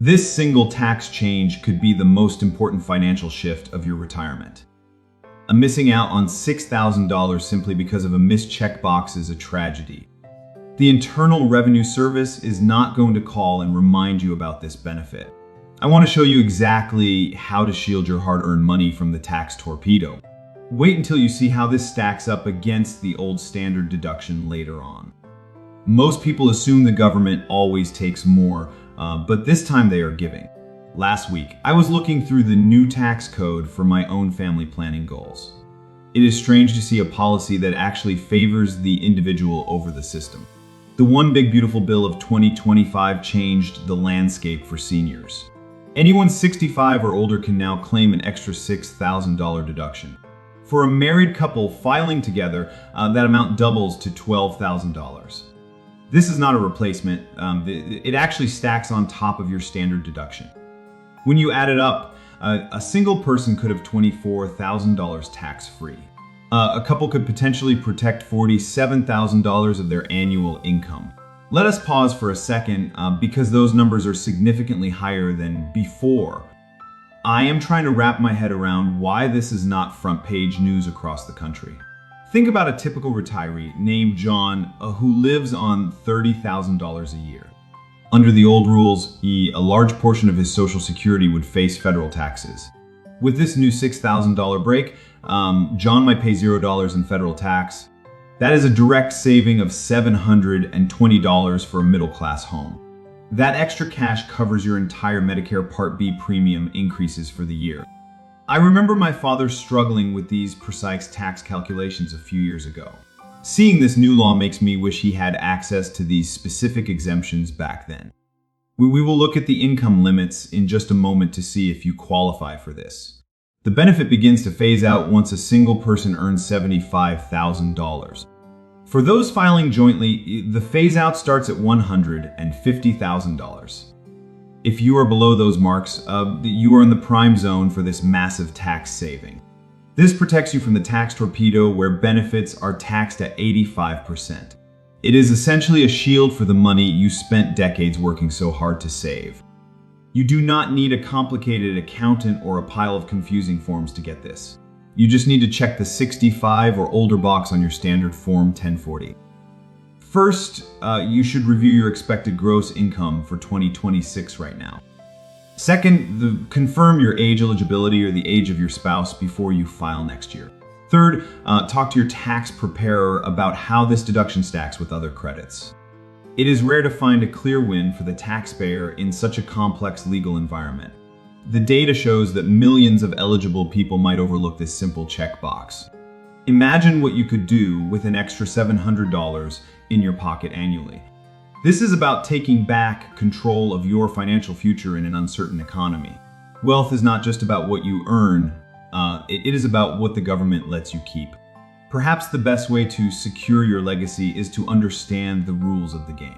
This single tax change could be the most important financial shift of your retirement. A missing out on $6,000 simply because of a missed checkbox is a tragedy. The Internal Revenue Service is not going to call and remind you about this benefit. I want to show you exactly how to shield your hard-earned money from the tax torpedo. Wait until you see how this stacks up against the old standard deduction later on. Most people assume the government always takes more, but this time they are giving. Last week, I was looking through the new tax code for my own family planning goals. It is strange to see a policy that actually favors the individual over the system. The One Big Beautiful Bill of 2025 changed the landscape for seniors. Anyone 65 or older can now claim an extra $6,000 deduction. For a married couple filing together, that amount doubles to $12,000. This is not a replacement. It actually stacks on top of your standard deduction. When you add it up, a single person could have $24,000 tax-free. A couple could potentially protect $47,000 of their annual income. Let us pause for a second because those numbers are significantly higher than before. I am trying to wrap my head around why this is not front-page news across the country. Think about a typical retiree named John who lives on $30,000 a year. Under the old rules, a large portion of his Social Security would face federal taxes. With this new $6,000 break, John might pay $0 in federal tax. That is a direct saving of $720 for a middle-class home. That extra cash covers your entire Medicare Part B premium increases for the year. I remember my father struggling with these precise tax calculations a few years ago. Seeing this new law makes me wish he had access to these specific exemptions back then. We will look at the income limits in just a moment to see if you qualify for this. The benefit begins to phase out once a single person earns $75,000. For those filing jointly, the phase-out starts at $150,000. If you are below those marks, you are in the prime zone for this massive tax saving. This protects you from the tax torpedo where benefits are taxed at 85%. It is essentially a shield for the money you spent decades working so hard to save. You do not need a complicated accountant or a pile of confusing forms to get this. You just need to check the 65 or older box on your standard Form 1040. First, you should review your expected gross income for 2026 right now. Second, confirm your age eligibility or the age of your spouse before you file next year. Third, talk to your tax preparer about how this deduction stacks with other credits. It is rare to find a clear win for the taxpayer in such a complex legal environment. The data shows that millions of eligible people might overlook this simple checkbox. Imagine what you could do with an extra $700 in your pocket annually. This is about taking back control of your financial future in an uncertain economy. Wealth is not just about what you earn, it is about what the government lets you keep. Perhaps the best way to secure your legacy is to understand the rules of the game.